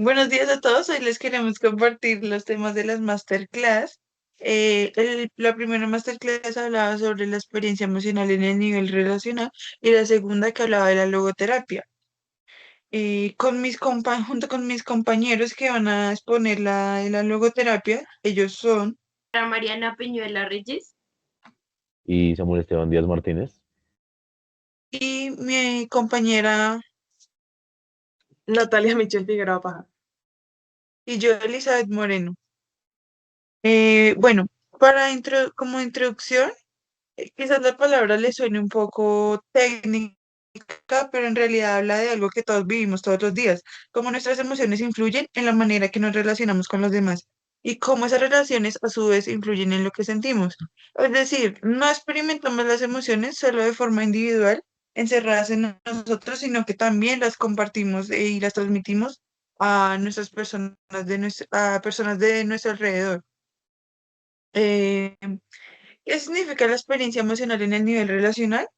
Buenos días a todos. Hoy les queremos compartir los temas de las masterclass. La primera masterclass hablaba sobre la experiencia emocional en el nivel relacional y la segunda que hablaba de la logoterapia. Junto con mis compañeros que van a exponer la logoterapia, ellos son, Para Mariana Peñuela Reyes. Y Samuel Esteban Díaz Martínez. y mi compañera Natalia Michelle Figueroa Paja. y yo, Elizabeth Moreno. Bueno, como introducción, quizás la palabra le suene un poco técnica, pero en realidad habla de algo que todos vivimos todos los días, cómo nuestras emociones influyen en la manera que nos relacionamos con los demás y cómo esas relaciones a su vez influyen en lo que sentimos. Es decir, no experimentamos las emociones solo de forma individual, encerradas en nosotros, sino que también las compartimos y las transmitimos a a personas de nuestro alrededor. Eh, ¿Qué significa la experiencia emocional en el nivel relacional?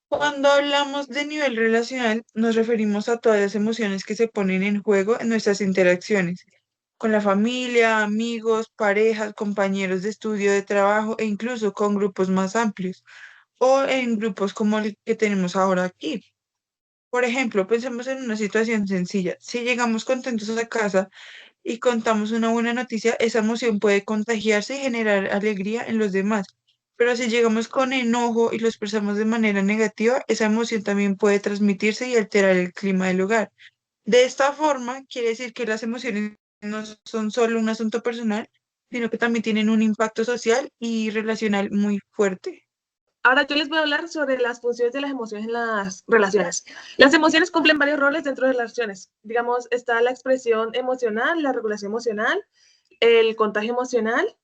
Cuando hablamos de nivel relacional, nos referimos a todas las emociones que se ponen en juego en nuestras interacciones con la familia, amigos, parejas, compañeros de estudio, de trabajo e incluso con grupos más amplios o en grupos como el que tenemos ahora aquí. Por ejemplo, pensemos en una situación sencilla. Si llegamos contentos a casa y contamos una buena noticia, esa emoción puede contagiarse y generar alegría en los demás. Pero si llegamos con enojo y lo expresamos de manera negativa, esa emoción también puede transmitirse y alterar el clima del hogar. De esta forma, quiere decir que las emociones no son solo un asunto personal, sino que también tienen un impacto social y relacional muy fuerte. Ahora yo les voy a hablar sobre las funciones de las emociones en las relaciones. Las emociones cumplen varios roles dentro de las relaciones. Digamos, está la expresión emocional, la regulación emocional, el contagio emocional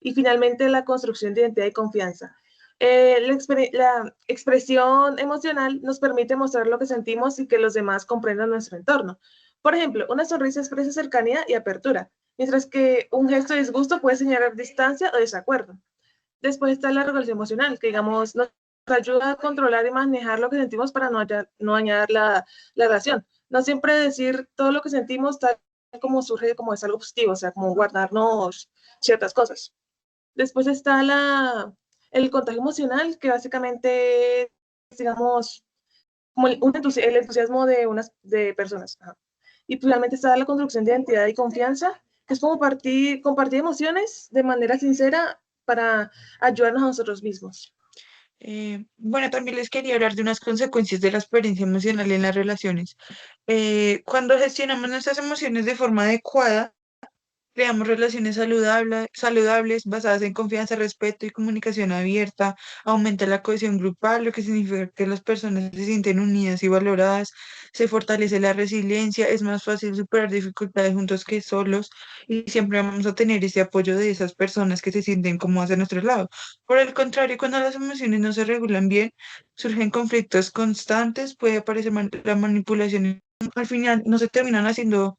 y finalmente la construcción de identidad y confianza. La expresión emocional nos permite mostrar lo que sentimos y que los demás comprendan nuestro entorno. Por ejemplo, una sonrisa expresa cercanía y apertura, mientras que un gesto de disgusto puede señalar distancia o desacuerdo. Después está la regulación emocional, que digamos nos ayuda a controlar y manejar lo que sentimos para no dañar la relación. No siempre decir todo lo que sentimos tal como surge como es algo positivo, o sea, como guardarnos ciertas cosas. Después está el contagio emocional, que básicamente es, digamos, como el entusiasmo de personas. Ajá. Y finalmente está la construcción de identidad y confianza, que es como compartir emociones de manera sincera para ayudarnos a nosotros mismos. Bueno, también les quería hablar de unas consecuencias de la experiencia emocional en las relaciones. Cuando gestionamos nuestras emociones de forma adecuada, creamos relaciones saludables basadas en confianza, respeto y comunicación abierta. Aumenta la cohesión grupal, lo que significa que las personas se sienten unidas y valoradas. Se fortalece la resiliencia. Es más fácil superar dificultades juntos que solos. Y siempre vamos a tener ese apoyo de esas personas que se sienten cómodas a nuestro lado. Por el contrario, cuando las emociones no se regulan bien, surgen conflictos constantes, puede aparecer la manipulación. Al final no se terminan haciendo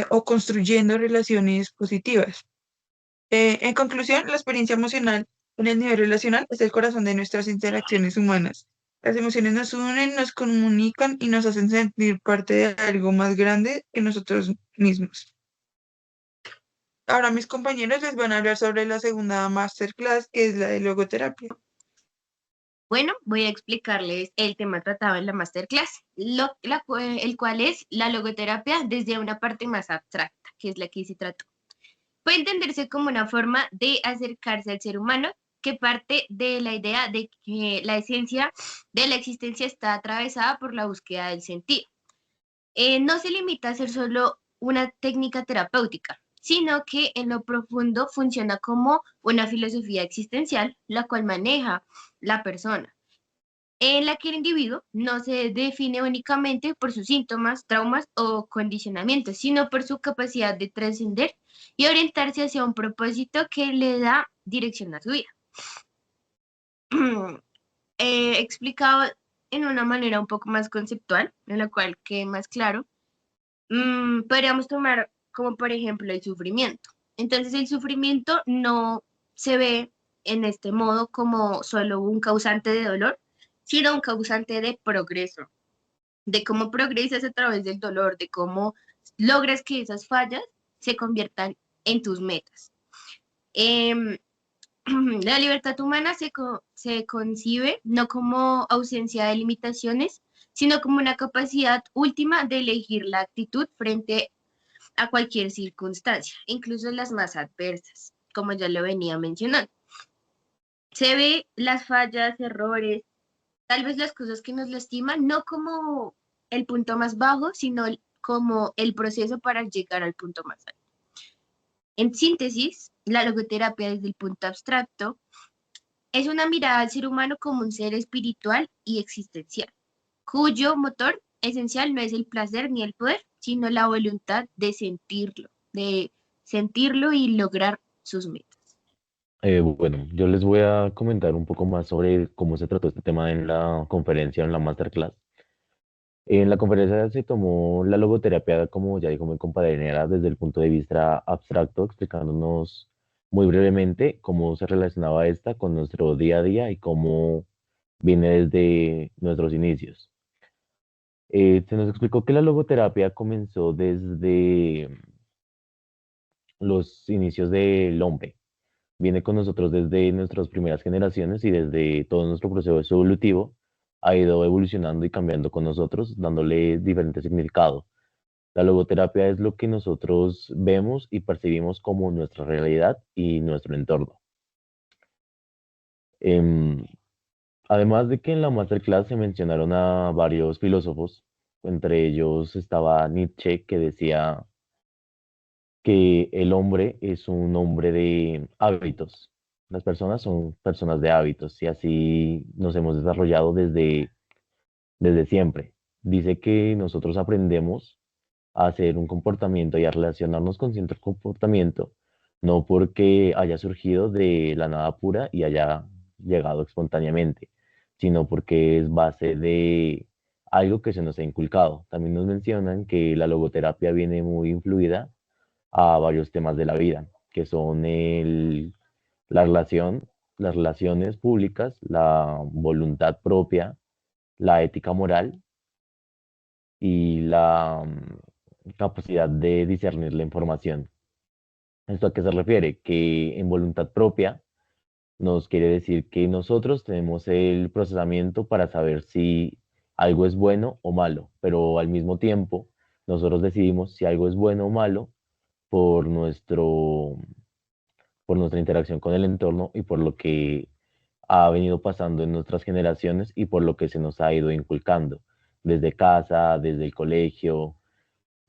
o construyendo relaciones positivas. En conclusión, la experiencia emocional en el nivel relacional es el corazón de nuestras interacciones humanas. Las emociones nos unen, nos comunican y nos hacen sentir parte de algo más grande que nosotros mismos. Ahora mis compañeros les van a hablar sobre la segunda masterclass, que es la de logoterapia. Bueno, voy a explicarles el tema tratado en la masterclass, el cual es la logoterapia desde una parte más abstracta, que es la que se trató. Puede entenderse como una forma de acercarse al ser humano que parte de la idea de que la esencia de la existencia está atravesada por la búsqueda del sentido. No se limita a ser solo una técnica terapéutica, sino que en lo profundo funciona como una filosofía existencial, la cual maneja la persona, en la que el individuo no se define únicamente por sus síntomas, traumas o condicionamientos, sino por su capacidad de trascender y orientarse hacia un propósito que le da dirección a su vida. Explicado en una manera un poco más conceptual, en la cual quede más claro, podríamos tomar como por ejemplo el sufrimiento. Entonces el sufrimiento no se ve en este modo como solo un causante de dolor, sino un causante de progreso, de cómo progresas a través del dolor, de cómo logras que esas fallas se conviertan en tus metas. Em, la libertad humana se concibe no como ausencia de limitaciones, sino como una capacidad última de elegir la actitud frente a cualquier circunstancia, incluso las más adversas, como ya lo venía mencionando. Se ve las fallas, errores, tal vez las cosas que nos lastiman, no como el punto más bajo, sino como el proceso para llegar al punto más alto. En síntesis, la logoterapia desde el punto abstracto es una mirada al ser humano como un ser espiritual y existencial, cuyo motor esencial no es el placer ni el poder, sino la voluntad de sentirlo y lograr sus metas. Bueno, yo les voy a comentar un poco más sobre cómo se trató este tema en la conferencia, en la masterclass. En la conferencia se tomó la logoterapia, como ya dijo mi compañera, desde el punto de vista abstracto, explicándonos muy brevemente cómo se relacionaba esta con nuestro día a día y cómo viene desde nuestros inicios. Se nos explicó que la logoterapia comenzó desde los inicios del hombre. Viene con nosotros desde nuestras primeras generaciones y desde todo nuestro proceso evolutivo ha ido evolucionando y cambiando con nosotros, dándole diferentes significados. La logoterapia es lo que nosotros vemos y percibimos como nuestra realidad y nuestro entorno. Em, Además de que en la masterclass se mencionaron a varios filósofos, entre ellos estaba Nietzsche, que decía que el hombre es un hombre de hábitos. Las personas son personas de hábitos y así nos hemos desarrollado desde siempre. Dice que nosotros aprendemos a hacer un comportamiento y a relacionarnos con cierto comportamiento, no porque haya surgido de la nada pura y haya llegado espontáneamente, sino porque es base de algo que se nos ha inculcado. También nos mencionan que la logoterapia viene muy influida a varios temas de la vida, que son la relación, las relaciones públicas, la voluntad propia, la ética moral y la capacidad de discernir la información. ¿Esto a qué se refiere? Que en voluntad propia nos quiere decir que nosotros tenemos el procesamiento para saber si algo es bueno o malo, pero al mismo tiempo nosotros decidimos si algo es bueno o malo por por nuestra interacción con el entorno y por lo que ha venido pasando en nuestras generaciones y por lo que se nos ha ido inculcando desde casa, desde el colegio,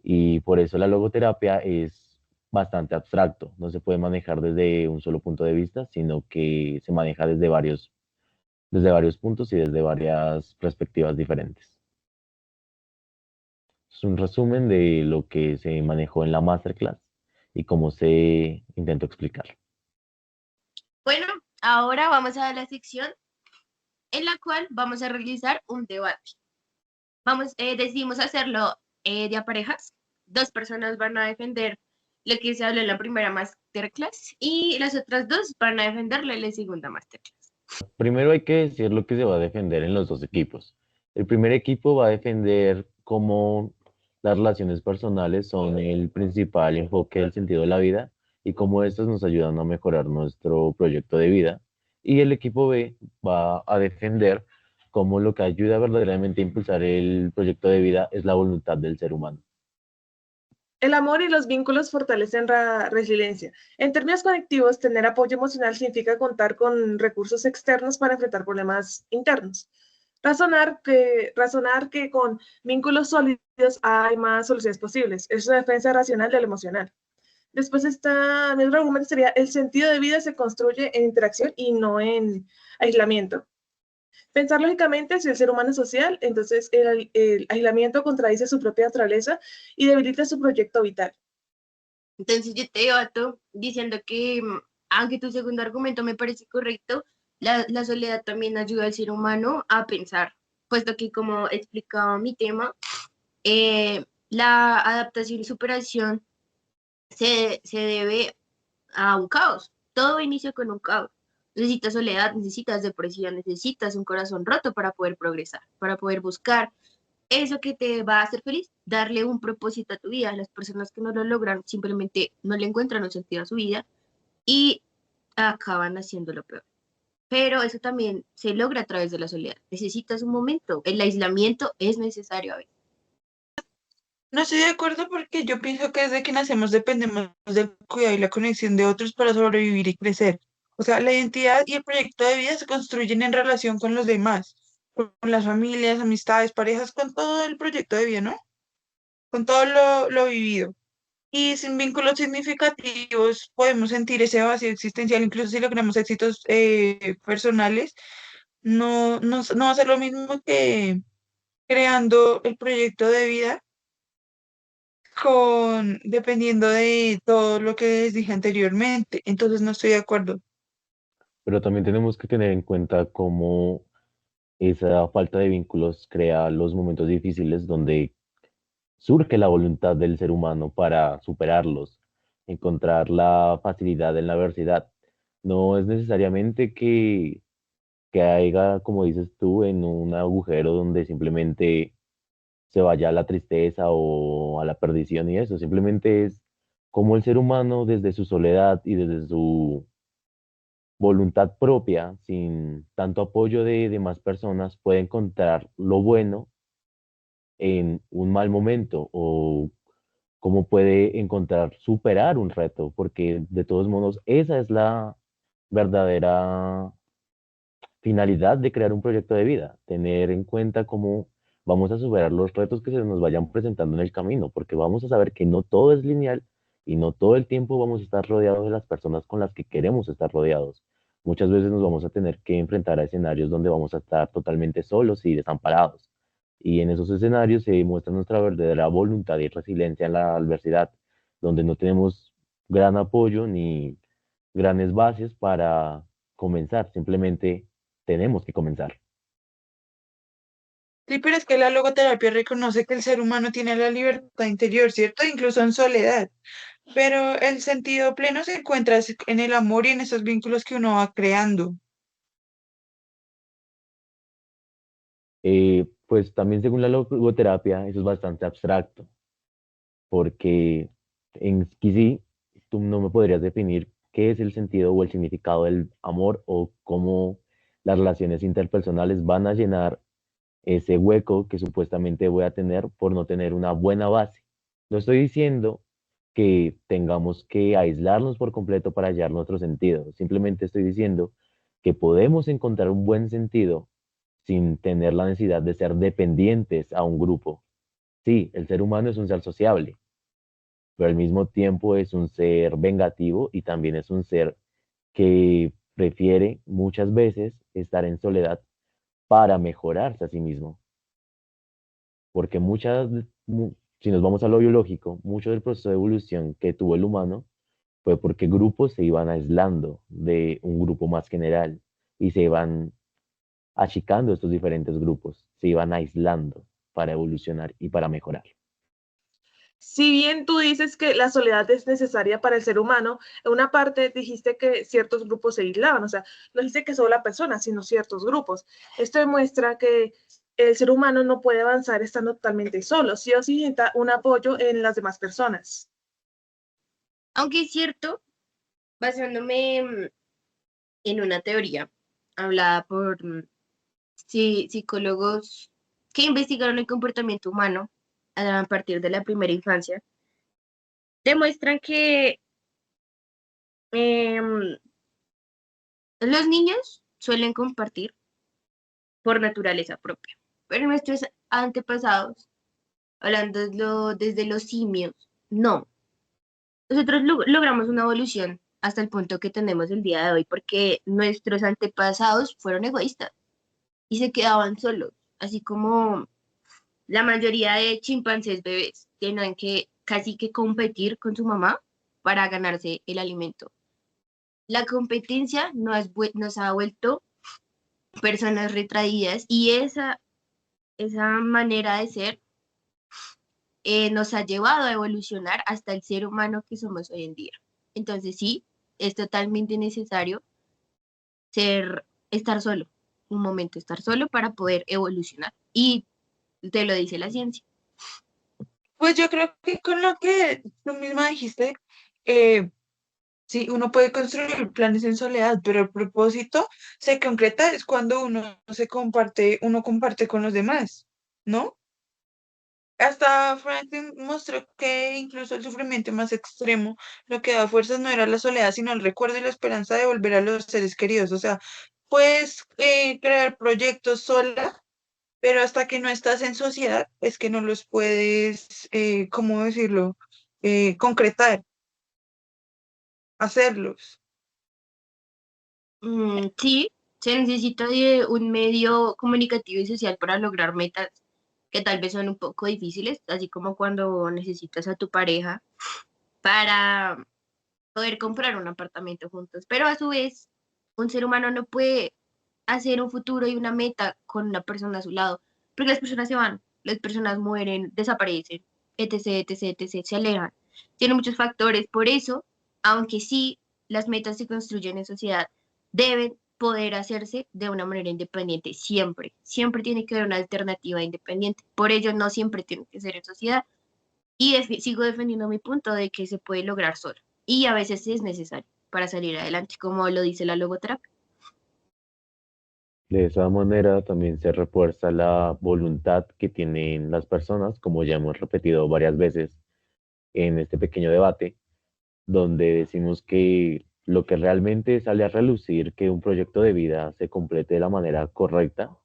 y por eso la logoterapia es bastante abstracto, no se puede manejar desde un solo punto de vista, sino que se maneja desde varios puntos y desde varias perspectivas diferentes. Es un resumen de lo que se manejó en la masterclass y cómo se intentó explicar. Bueno, ahora vamos a la sección en la cual vamos a realizar un debate. Decidimos hacerlo de a parejas. Dos personas van a defender lo que se habló en la primera masterclass y las otras dos van a defenderlo en la segunda masterclass. Primero hay que decir lo que se va a defender en los dos equipos. El primer equipo va a defender cómo las relaciones personales son el principal enfoque del sentido de la vida y cómo estos nos ayudan a mejorar nuestro proyecto de vida. Y el equipo B va a defender cómo lo que ayuda verdaderamente a impulsar el proyecto de vida es la voluntad del ser humano. El amor y los vínculos fortalecen la resiliencia. En términos conectivos, tener apoyo emocional significa contar con recursos externos para enfrentar problemas internos. Razonar que con vínculos sólidos hay más soluciones posibles. Es una defensa racional del emocional. Después mi otro argumento sería, el sentido de vida se construye en interacción y no en aislamiento. Pensar lógicamente, si el ser humano es social, entonces el aislamiento contradice su propia naturaleza y debilita su proyecto vital. Entonces yo te debato diciendo que, aunque tu segundo argumento me parece correcto, la soledad también ayuda al ser humano a pensar, puesto que como explicaba mi tema, la adaptación y superación se debe a un caos. Todo inicia con un caos. Necesitas soledad, necesitas depresión, necesitas un corazón roto para poder progresar, para poder buscar eso que te va a hacer feliz, darle un propósito a tu vida. Las personas que no lo logran simplemente no le encuentran un sentido a su vida y acaban haciéndolo peor. Pero eso también se logra a través de la soledad. Necesitas un momento. El aislamiento es necesario a veces. No estoy de acuerdo porque yo pienso que desde que nacemos dependemos del cuidado y la conexión de otros para sobrevivir y crecer. O sea, la identidad y el proyecto de vida se construyen en relación con los demás, con las familias, amistades, parejas, con todo el proyecto de vida, ¿no? Con todo lo vivido. Y sin vínculos significativos podemos sentir ese vacío existencial, incluso si logramos éxitos personales, no va a ser lo mismo que creando el proyecto de vida dependiendo de todo lo que les dije anteriormente. Entonces no estoy de acuerdo. Pero también tenemos que tener en cuenta cómo esa falta de vínculos crea los momentos difíciles donde surge la voluntad del ser humano para superarlos, encontrar la facilidad en la adversidad. No es necesariamente que haya, como dices tú, en un agujero donde simplemente se vaya a la tristeza o a la perdición y eso, simplemente es como el ser humano desde su soledad y desde su voluntad propia, sin tanto apoyo de demás personas, puede encontrar lo bueno en un mal momento o cómo puede encontrar superar un reto, porque de todos modos esa es la verdadera finalidad de crear un proyecto de vida, tener en cuenta cómo vamos a superar los retos que se nos vayan presentando en el camino, porque vamos a saber que no todo es lineal y no todo el tiempo vamos a estar rodeados de las personas con las que queremos estar rodeados. Muchas veces nos vamos a tener que enfrentar a escenarios donde vamos a estar totalmente solos y desamparados. Y en esos escenarios se muestra nuestra verdadera voluntad y resiliencia en la adversidad, donde no tenemos gran apoyo ni grandes bases para comenzar, simplemente tenemos que comenzar. Sí, pero es que la logoterapia reconoce que el ser humano tiene la libertad interior, ¿cierto? Incluso en soledad. Pero el sentido pleno se encuentra en el amor y en esos vínculos que uno va creando. Pues también según la logoterapia, eso es bastante abstracto, porque en sí tú no me podrías definir qué es el sentido o el significado del amor o cómo las relaciones interpersonales van a llenar ese hueco que supuestamente voy a tener por no tener una buena base. No estoy diciendo que tengamos que aislarnos por completo para hallar nuestro sentido, simplemente estoy diciendo que podemos encontrar un buen sentido sin tener la necesidad de ser dependientes a un grupo. Sí, el ser humano es un ser sociable, pero al mismo tiempo es un ser vengativo y también es un ser que prefiere muchas veces estar en soledad para mejorarse a sí mismo. Porque si nos vamos a lo biológico, mucho del proceso de evolución que tuvo el humano fue porque grupos se iban aislando de un grupo más general y se iban achicando estos diferentes grupos, se iban aislando para evolucionar y para mejorar. Si bien tú dices que la soledad es necesaria para el ser humano, en una parte dijiste que ciertos grupos se aislaban, o sea, no dijiste que solo la persona, sino ciertos grupos. Esto demuestra que el ser humano no puede avanzar estando totalmente solo, sí o sí necesita un apoyo en las demás personas. Aunque es cierto, basándome en una teoría hablada por psicólogos que investigaron el comportamiento humano a partir de la primera infancia, demuestran que em, los niños suelen compartir por naturaleza propia, pero nuestros antepasados, hablando desde los simios, no. Nosotros logramos una evolución hasta el punto que tenemos el día de hoy porque nuestros antepasados fueron egoístas y se quedaban solos, así como la mayoría de chimpancés bebés tienen que casi que competir con su mamá para ganarse el alimento. La competencia nos ha vuelto personas retraídas y esa manera de ser nos ha llevado a evolucionar hasta el ser humano que somos hoy en día. Entonces sí, es totalmente necesario estar solo, un momento estar solo para poder evolucionar. Y te lo dice la ciencia. Pues yo creo que con lo que tú misma dijiste, eh, sí, uno puede construir planes en soledad, pero el propósito se concreta es cuando uno comparte con los demás, ¿no? Hasta Franklin mostró que incluso el sufrimiento más extremo, lo que da fuerzas no era la soledad, sino el recuerdo y la esperanza de volver a los seres queridos. O sea, puedes crear proyectos sola, pero hasta que no estás en sociedad es que no los puedes, ¿cómo decirlo? Concretar, hacerlos. Sí, se necesita de un medio comunicativo y social para lograr metas que tal vez son un poco difíciles, así como cuando necesitas a tu pareja para poder comprar un apartamento juntos. Pero a su vez, un ser humano no puede hacer un futuro y una meta con una persona a su lado, porque las personas se van, las personas mueren, desaparecen, etc., etc., etc., se alejan. Tiene muchos factores, por eso, aunque sí las metas se construyen en sociedad, deben poder hacerse de una manera independiente, siempre, siempre tiene que haber una alternativa independiente, por ello no siempre tiene que ser en sociedad, y sigo defendiendo mi punto de que se puede lograr solo, y a veces es necesario para salir adelante, como lo dice la logoterapia. De esa manera también se refuerza la voluntad que tienen las personas, como ya hemos repetido varias veces en este pequeño debate, donde decimos que lo que realmente sale a relucir que un proyecto de vida se complete de la manera correcta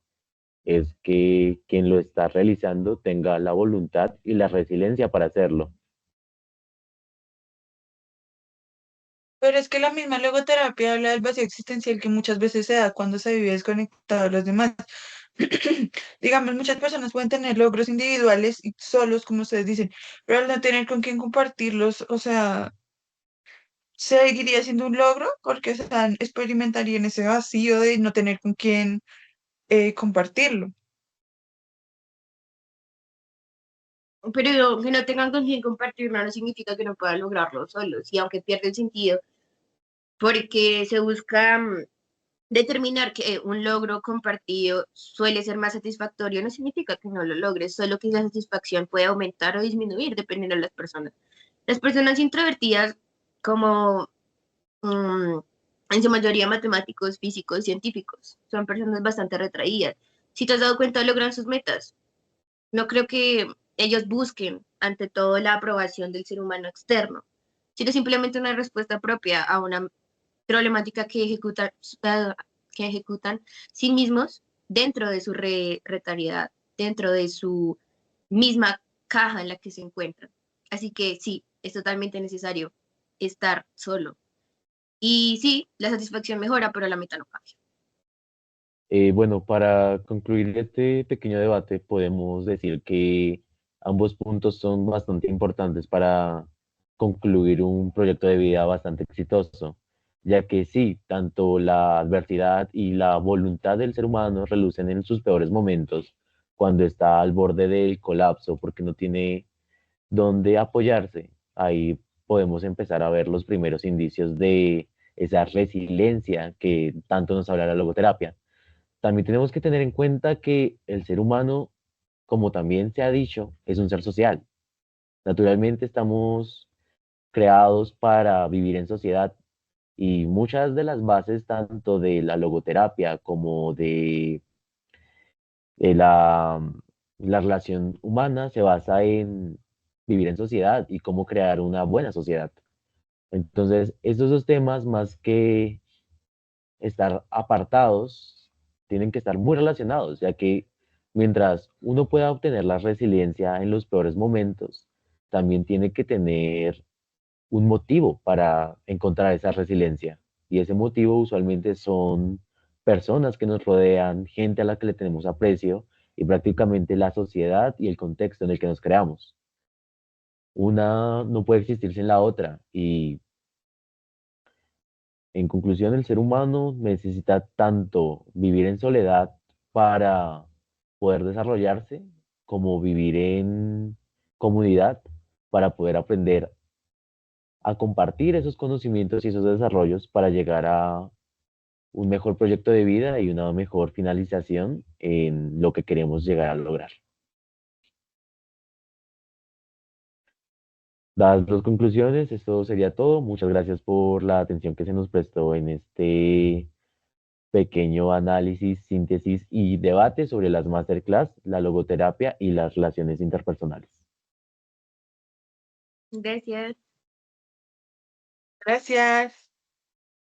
es que quien lo está realizando tenga la voluntad y la resiliencia para hacerlo. Pero es que la misma logoterapia habla del vacío existencial que muchas veces se da cuando se vive desconectado de los demás. Digamos, muchas personas pueden tener logros individuales y solos, como ustedes dicen, pero al no tener con quién compartirlos, o sea, seguiría siendo un logro porque, o sea, experimentarían ese vacío de no tener con quién compartirlo. Pero que no tengan con quién compartirlo no significa que no puedan lograrlo solos, y aunque pierde el sentido, porque se busca determinar que un logro compartido suele ser más satisfactorio, no significa que no lo logres, solo que la satisfacción puede aumentar o disminuir dependiendo de las personas. Las personas introvertidas, como mm, en su mayoría matemáticos, físicos, científicos, son personas bastante retraídas. Si te has dado cuenta, logran sus metas. No creo que ellos busquen, ante todo, la aprobación del ser humano externo, sino simplemente una respuesta propia a una problemática que ejecutan sí mismos dentro de su retariedad, dentro de su misma caja en la que se encuentran. Así que sí, es totalmente necesario estar solo. Y sí, la satisfacción mejora, pero la meta no cambia. Bueno, para concluir este pequeño debate, podemos decir que ambos puntos son bastante importantes para concluir un proyecto de vida bastante exitoso, ya que sí, tanto la adversidad y la voluntad del ser humano relucen en sus peores momentos, cuando está al borde del colapso porque no tiene dónde apoyarse. Ahí podemos empezar a ver los primeros indicios de esa resiliencia que tanto nos habla la logoterapia. También tenemos que tener en cuenta que el ser humano, como también se ha dicho, es un ser social. Naturalmente estamos creados para vivir en sociedad y muchas de las bases tanto de la logoterapia como de la relación humana se basa en vivir en sociedad y cómo crear una buena sociedad. Entonces, estos dos temas, más que estar apartados, tienen que estar muy relacionados, ya que mientras uno pueda obtener la resiliencia en los peores momentos, también tiene que tener un motivo para encontrar esa resiliencia. Y ese motivo usualmente son personas que nos rodean, gente a la que le tenemos aprecio y prácticamente la sociedad y el contexto en el que nos creamos. Una no puede existir sin la otra y en conclusión, el ser humano necesita tanto vivir en soledad para poder desarrollarse, como vivir en comunidad para poder aprender a compartir esos conocimientos y esos desarrollos para llegar a un mejor proyecto de vida y una mejor finalización en lo que queremos llegar a lograr. Dadas las conclusiones, esto sería todo. Muchas gracias por la atención que se nos prestó en este pequeño análisis, síntesis y debate sobre las masterclass, la logoterapia y las relaciones interpersonales. Gracias. Gracias.